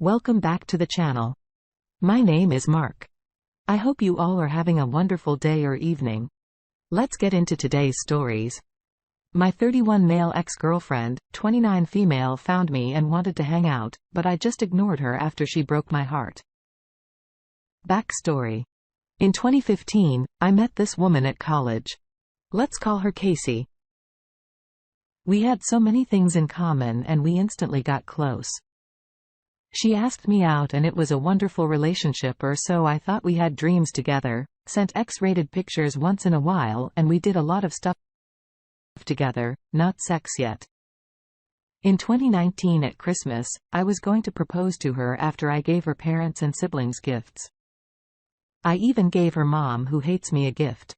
Welcome back to the channel. My name is Mark. I hope you all are having a wonderful day or evening. Let's get into today's stories. My 31 male ex-girlfriend, 29 female found me and wanted to hang out, but I just ignored her after she broke my heart. Backstory. In 2015, I met this woman at college. Let's call her Casey. We had so many things in common and we instantly got close. She asked me out and it was a wonderful relationship, or so I thought. We had dreams together, sent X-rated pictures once in a while, and we did a lot of stuff together, not sex yet. In 2019 at Christmas, I was going to propose to her after I gave her parents and siblings gifts. I even gave her mom, who hates me, a gift.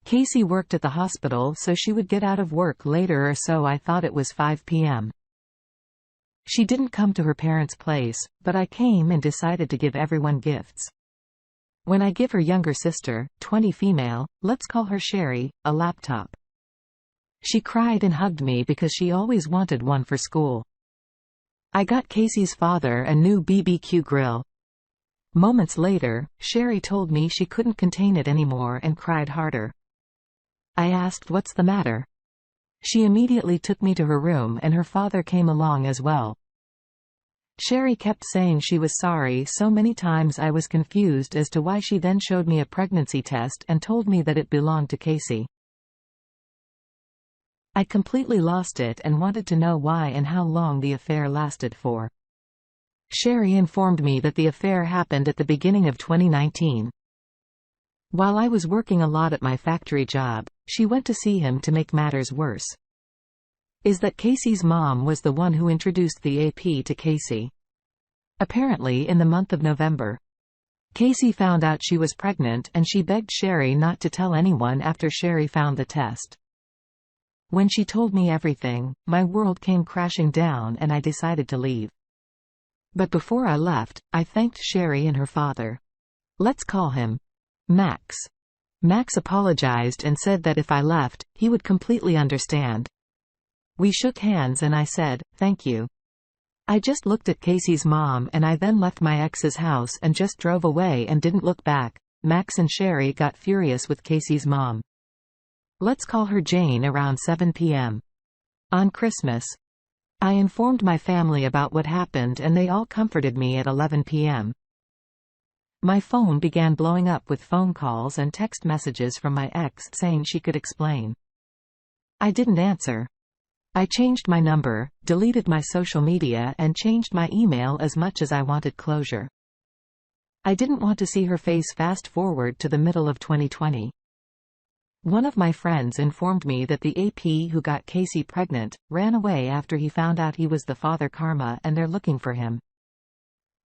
Casey worked at the hospital, so she would get out of work later, or so I thought. It was 5 p.m. She didn't come to her parents' place, but I came and decided to give everyone gifts. When I give her younger sister, 20 female, let's call her Sherry, a laptop. She cried and hugged me because she always wanted one for school. I got Casey's father a new BBQ grill. Moments later, Sherry told me she couldn't contain it anymore and cried harder. I asked, "What's the matter?" She immediately took me to her room and her father came along as well. Sherry kept saying she was sorry so many times I was confused as to why. She then showed me a pregnancy test and told me that it belonged to Casey. I completely lost it and wanted to know why and how long the affair lasted for. Sherry informed me that the affair happened at the beginning of 2019. While I was working a lot at my factory job, she went to see him. To make matters worse is that Casey's mom was the one who introduced the AP to Casey. Apparently in the month of November, Casey found out she was pregnant and she begged Sherry not to tell anyone after Sherry found the test. When she told me everything, my world came crashing down and I decided to leave. But before I left, I thanked Sherry and her father. Let's call him Max. Max apologized and said that if I left, he would completely understand. We shook hands and I said, "Thank you." I just looked at Casey's mom and I then left my ex's house and just drove away and didn't look back. Max and Sherry got furious with Casey's mom. Let's call her Jane. Around 7 p.m. on Christmas, I informed my family about what happened and they all comforted me. At 11 p.m. my phone began blowing up with phone calls and text messages from my ex saying she could explain. I didn't answer. I changed my number, deleted my social media and changed my email as much as I wanted closure. I didn't want to see her face. Fast forward to the middle of 2020. One of my friends informed me that the AP who got Casey pregnant ran away after he found out he was the father, Karma, and they're looking for him.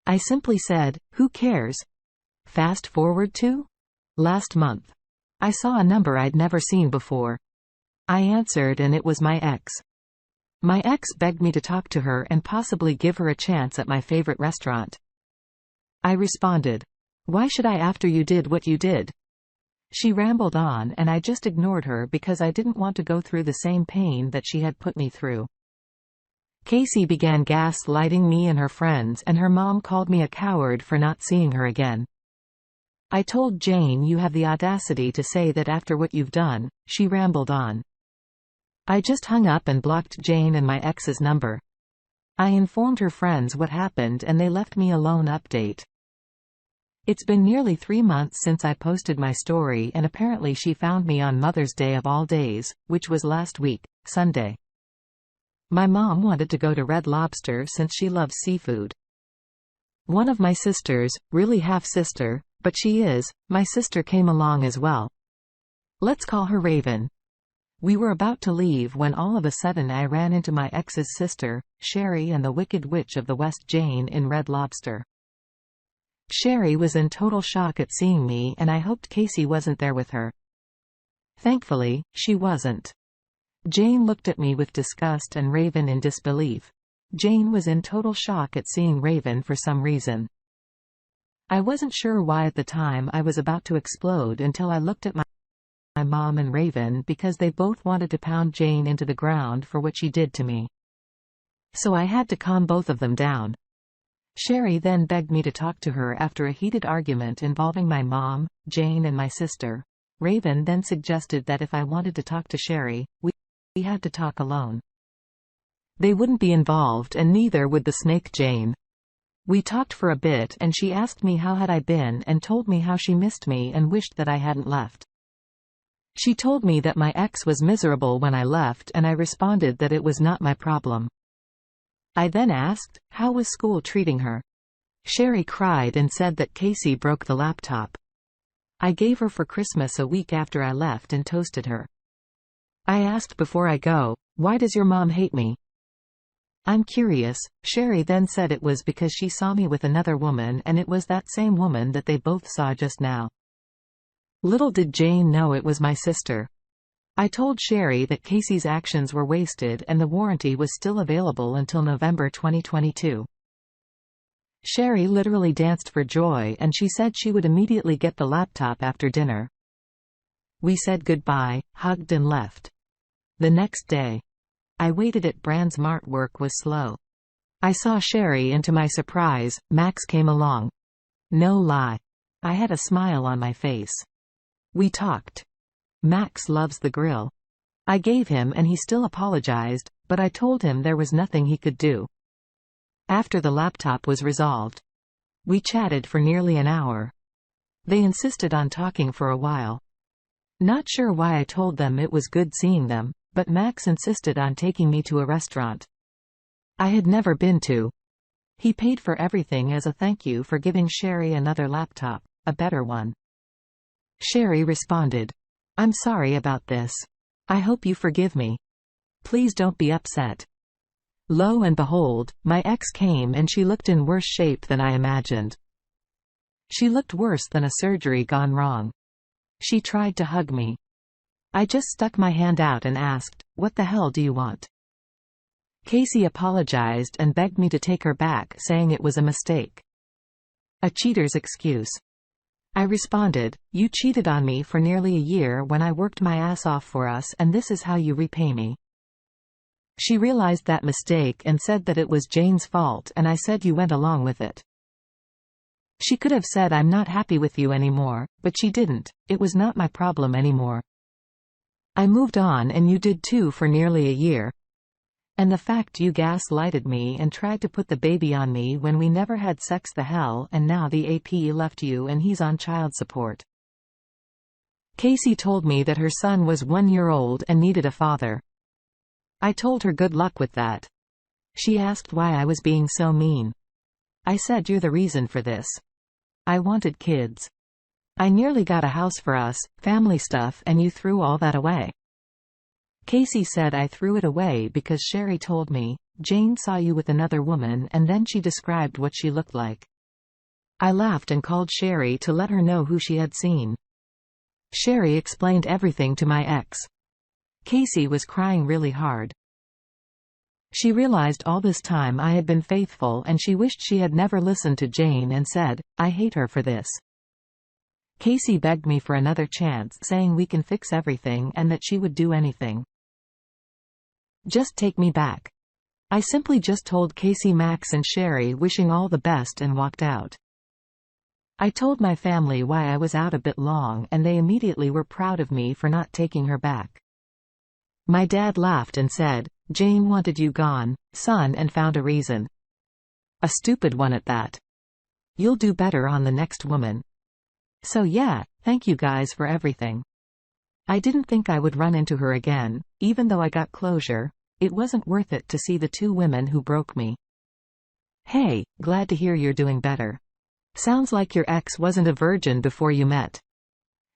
I simply said, "Who cares?" Fast forward to last month. I saw a number I'd never seen before. I answered and it was my ex. My ex begged me to talk to her and possibly give her a chance at my favorite restaurant. I responded, "Why should I after you did what you did?" She rambled on and I just ignored her because I didn't want to go through the same pain that she had put me through. Casey began gaslighting me and her friends and her mom called me a coward for not seeing her again. I told Jane, "You have the audacity to say that after what you've done." She rambled on. I just hung up and blocked Jane and my ex's number. I informed her friends what happened and they left me alone. Update. It's been nearly 3 months since I posted my story and apparently she found me on Mother's Day of all days, which was last week, Sunday. My mom wanted to go to Red Lobster since she loves seafood. One of my sisters, really half-sister, but she is, my sister, came along as well. Let's call her Raven. We were about to leave when all of a sudden I ran into my ex's sister, Sherry, and the Wicked Witch of the West, Jane, in Red Lobster. Sherry was in total shock at seeing me and I hoped Casey wasn't there with her. Thankfully, she wasn't. Jane looked at me with disgust and Raven in disbelief. Jane was in total shock at seeing Raven for some reason. I wasn't sure why at the time. I was about to explode until I looked at my mom and Raven because they both wanted to pound Jane into the ground for what she did to me. So I had to calm both of them down. Sherry then begged me to talk to her after a heated argument involving my mom, Jane and my sister. Raven then suggested that if I wanted to talk to Sherry, we had to talk alone. They wouldn't be involved and neither would the snake Jane. We talked for a bit and she asked me how had I been and told me how she missed me and wished that I hadn't left. She told me that my ex was miserable when I left and I responded that it was not my problem. I then asked, how was school treating her? Sherry cried and said that Casey broke the laptop. I gave her for Christmas a week after I left and toasted her. I asked before I go, why does your mom hate me? I'm curious. Sherry then said it was because she saw me with another woman and it was that same woman that they both saw just now. Little did Jane know it was my sister. I told Sherry that Casey's actions were wasted and the warranty was still available until November 2022. Sherry literally danced for joy and she said she would immediately get the laptop after dinner. We said goodbye, hugged and left. The next day, I waited at Brand's Mart. Work was slow. I saw Sherry and to my surprise, Max came along. No lie. I had a smile on my face. We talked. Max loves the grill. I gave him and he still apologized, but I told him there was nothing he could do. After the laptop was resolved, we chatted for nearly an hour. They insisted on talking for a while. Not sure why I told them it was good seeing them, but Max insisted on taking me to a restaurant I had never been to. He paid for everything as a thank you for giving Sherry another laptop, a better one. Sherry responded, I'm sorry about this. I hope you forgive me. Please don't be upset. Lo and behold, my ex came and she looked in worse shape than I imagined. She looked worse than a surgery gone wrong. She tried to hug me. I just stuck my hand out and asked, what the hell do you want? Casey apologized and begged me to take her back, saying it was a mistake. A cheater's excuse. I responded, you cheated on me for nearly a year when I worked my ass off for us and this is how you repay me. She realized that mistake and said that it was Jane's fault and I said you went along with it. She could have said I'm not happy with you anymore, but she didn't. It was not my problem anymore. I moved on and you did too for nearly a year. And the fact you gaslighted me and tried to put the baby on me when we never had sex, the hell, and now the AP left you and he's on child support. Casey told me that her son was 1 year old and needed a father. I told her good luck with that. She asked why I was being so mean. I said you're the reason for this. I wanted kids. I nearly got a house for us, family stuff, and you threw all that away. Casey said I threw it away because Sherry told me, Jane saw you with another woman, and then she described what she looked like. I laughed and called Sherry to let her know who she had seen. Sherry explained everything to my ex. Casey was crying really hard. She realized all this time I had been faithful and she wished she had never listened to Jane and said, I hate her for this. Casey begged me for another chance, saying we can fix everything and that she would do anything. Just take me back. I simply just told Casey, Max and Sherry wishing all the best and walked out. I told my family why I was out a bit long and they immediately were proud of me for not taking her back. My dad laughed and said, Jane wanted you gone, son, and found a reason. A stupid one at that. You'll do better on the next woman. So yeah, thank you guys for everything. I didn't think I would run into her again, even though I got closure. It wasn't worth it to see the two women who broke me. Hey, glad to hear you're doing better. Sounds like your ex wasn't a virgin before you met.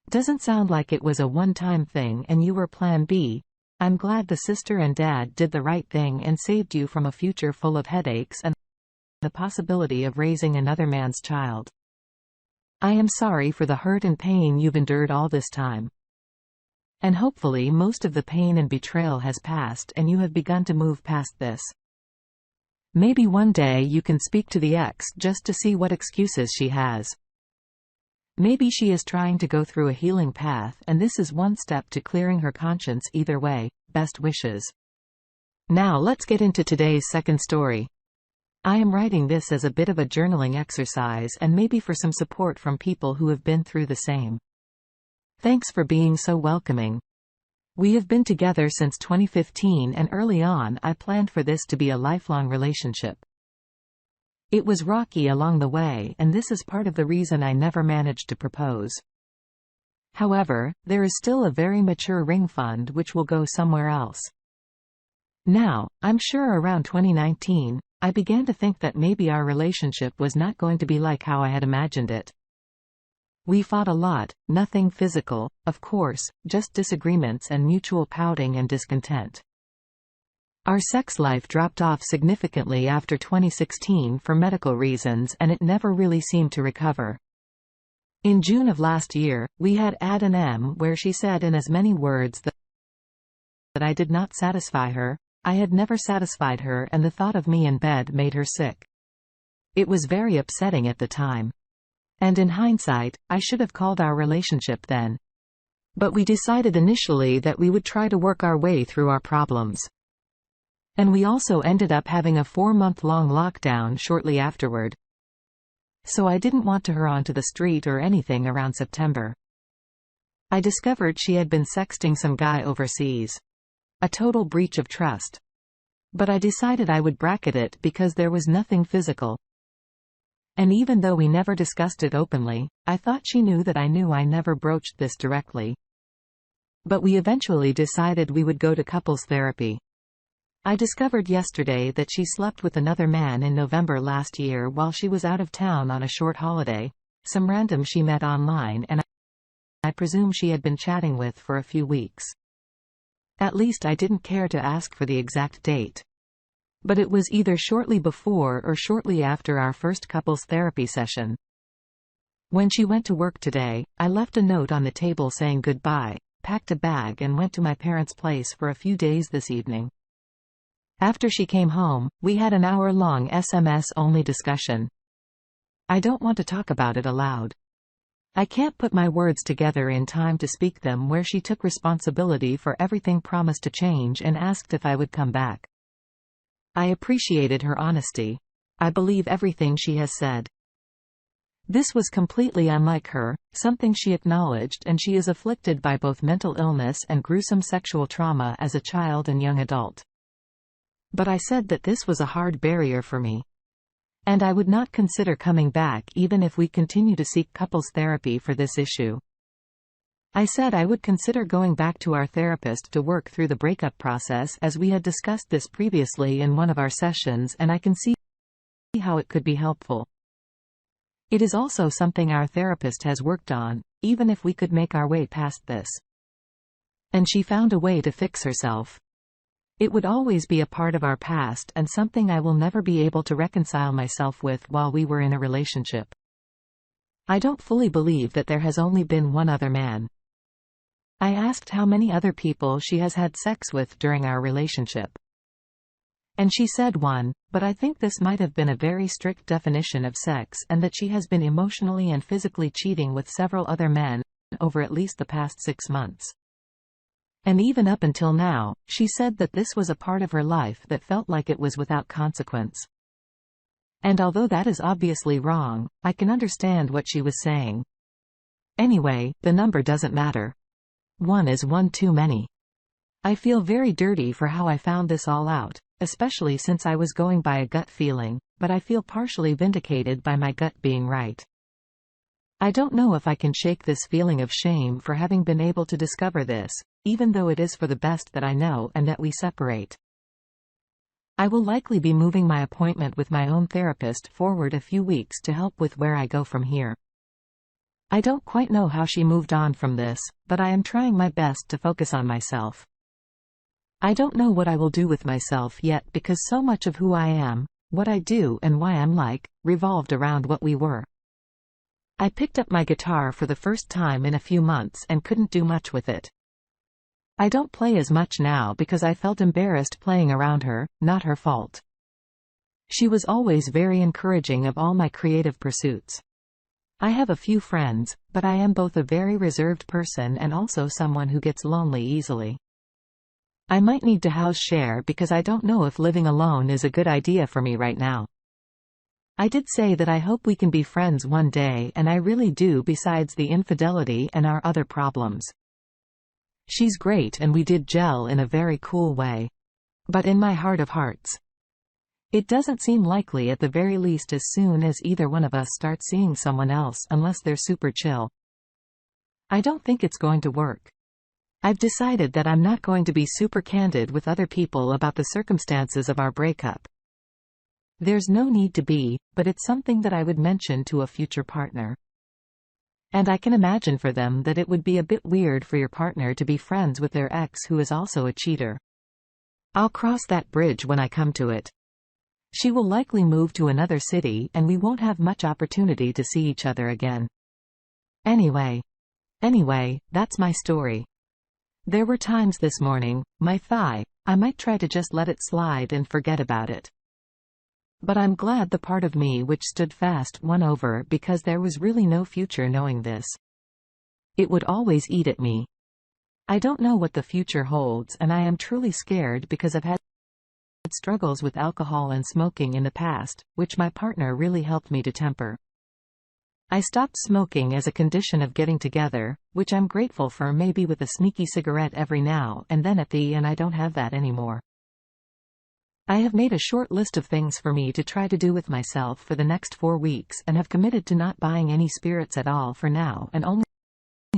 Doesn't sound like it was a one-time thing and you were plan B. I'm glad the sister and dad did the right thing and saved you from a future full of headaches and the possibility of raising another man's child. I am sorry for the hurt and pain you've endured all this time. And hopefully most of the pain and betrayal has passed and you have begun to move past this. Maybe one day you can speak to the ex just to see what excuses she has. Maybe she is trying to go through a healing path and this is one step to clearing her conscience. Either way, best wishes. Now let's get into today's second story. I am writing this as a bit of a journaling exercise and maybe for some support from people who have been through the same. Thanks for being so welcoming. We have been together since 2015 and early on I planned for this to be a lifelong relationship. It was rocky along the way and this is part of the reason I never managed to propose. However, there is still a very mature ring fund which will go somewhere else. Now, I'm sure around 2019, I began to think that maybe our relationship was not going to be like how I had imagined it. We fought a lot, nothing physical, of course, just disagreements and mutual pouting and discontent. Our sex life dropped off significantly after 2016 for medical reasons and it never really seemed to recover. In June of last year, we had an M where she said in as many words that I did not satisfy her, I had never satisfied her and the thought of me in bed made her sick. It was very upsetting at the time. And in hindsight, I should have called our relationship then. But we decided initially that we would try to work our way through our problems. And we also ended up having a 4-month-long lockdown shortly afterward. So I didn't want her onto the street or anything around September. I discovered she had been sexting some guy overseas. A total breach of trust. But I decided I would bracket it because there was nothing physical. And even though we never discussed it openly, I thought she knew that I knew I never broached this directly. But we eventually decided we would go to couples therapy. I discovered yesterday that she slept with another man in November last year while she was out of town on a short holiday, some random she met online and I presume she had been chatting with for a few weeks. At least I didn't care to ask for the exact date. But it was either shortly before or shortly after our first couples therapy session. When she went to work today, I left a note on the table saying goodbye, packed a bag and went to my parents' place for a few days this evening. After she came home, we had an hour-long SMS-only discussion. I don't want to talk about it aloud. I can't put my words together in time to speak them where she took responsibility for everything, promised to change and asked if I would come back. I appreciated her honesty. I believe everything she has said. This was completely unlike her, something she acknowledged, and she is afflicted by both mental illness and gruesome sexual trauma as a child and young adult. But I said that this was a hard barrier for me. And I would not consider coming back even if we continue to seek couples therapy for this issue. I said I would consider going back to our therapist to work through the breakup process as we had discussed this previously in one of our sessions and I can see how it could be helpful. It is also something our therapist has worked on, even if we could make our way past this. And she found a way to fix herself. It would always be a part of our past and something I will never be able to reconcile myself with while we were in a relationship. I don't fully believe that there has only been one other man. I asked how many other people she has had sex with during our relationship. And she said one, but I think this might have been a very strict definition of sex and that she has been emotionally and physically cheating with several other men over at least the past 6 months. And even up until now, she said that this was a part of her life that felt like it was without consequence. And although that is obviously wrong, I can understand what she was saying. Anyway, the number doesn't matter. One is one too many. I feel very dirty for how I found this all out, especially since I was going by a gut feeling, but I feel partially vindicated by my gut being right. I don't know if I can shake this feeling of shame for having been able to discover this, even though it is for the best that I know and that we separate. I will likely be moving my appointment with my own therapist forward a few weeks to help with where I go from here. I don't quite know how she moved on from this, but I am trying my best to focus on myself. I don't know what I will do with myself yet because so much of who I am, what I do and why I'm like, revolved around what we were. I picked up my guitar for the first time in a few months and couldn't do much with it. I don't play as much now because I felt embarrassed playing around her, not her fault. She was always very encouraging of all my creative pursuits. I have a few friends, but I am both a very reserved person and also someone who gets lonely easily. I might need to house share because I don't know if living alone is a good idea for me right now. I did say that I hope we can be friends one day, and I really do, besides the infidelity and our other problems. She's great and we did gel in a very cool way. But in my heart of hearts, it doesn't seem likely, at the very least, as soon as either one of us starts seeing someone else, unless they're super chill. I don't think it's going to work. I've decided that I'm not going to be super candid with other people about the circumstances of our breakup. There's no need to be, but it's something that I would mention to a future partner. And I can imagine for them that it would be a bit weird for your partner to be friends with their ex who is also a cheater. I'll cross that bridge when I come to it. She will likely move to another city and we won't have much opportunity to see each other again. Anyway, that's my story. There were times this morning, I might try to just let it slide and forget about it. But I'm glad the part of me which stood fast won over, because there was really no future knowing this. It would always eat at me. I don't know what the future holds, and I am truly scared because I've had struggles with alcohol and smoking in the past, which my partner really helped me to temper. I stopped smoking as a condition of getting together, which I'm grateful for, maybe with a sneaky cigarette every now and then and I don't have that anymore. I have made a short list of things for me to try to do with myself for the next 4 weeks and have committed to not buying any spirits at all for now, and only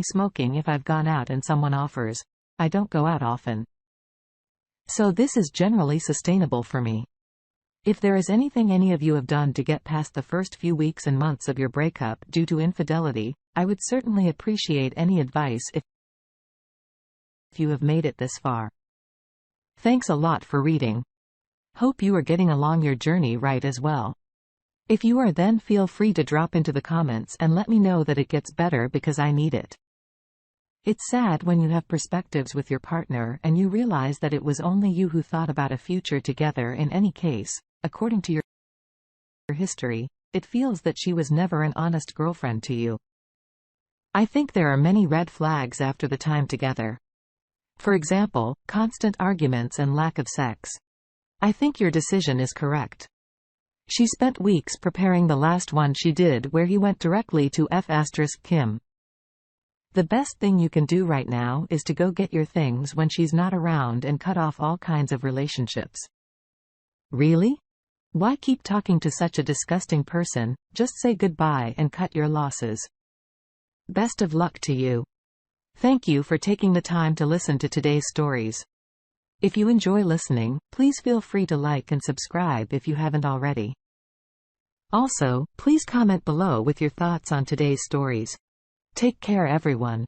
smoking if I've gone out and someone offers. I don't go out often. So this is generally sustainable for me. If there is anything any of you have done to get past the first few weeks and months of your breakup due to infidelity, I would certainly appreciate any advice if you have made it this far. Thanks a lot for reading. Hope you are getting along your journey right as well. If you are, then feel free to drop into the comments and let me know that it gets better, because I need it. It's sad when you have perspectives with your partner and you realize that it was only you who thought about a future together. In any case, according to your history, it feels that she was never an honest girlfriend to you. I think there are many red flags after the time together. For example, constant arguments and lack of sex. I think your decision is correct. She spent weeks preparing the last one she did, where he went directly to Kim. The best thing you can do right now is to go get your things when she's not around and cut off all kinds of relationships. Really? Why keep talking to such a disgusting person? Just say goodbye and cut your losses. Best of luck to you. Thank you for taking the time to listen to today's stories. If you enjoy listening, please feel free to like and subscribe if you haven't already. Also, please comment below with your thoughts on today's stories. Take care, everyone.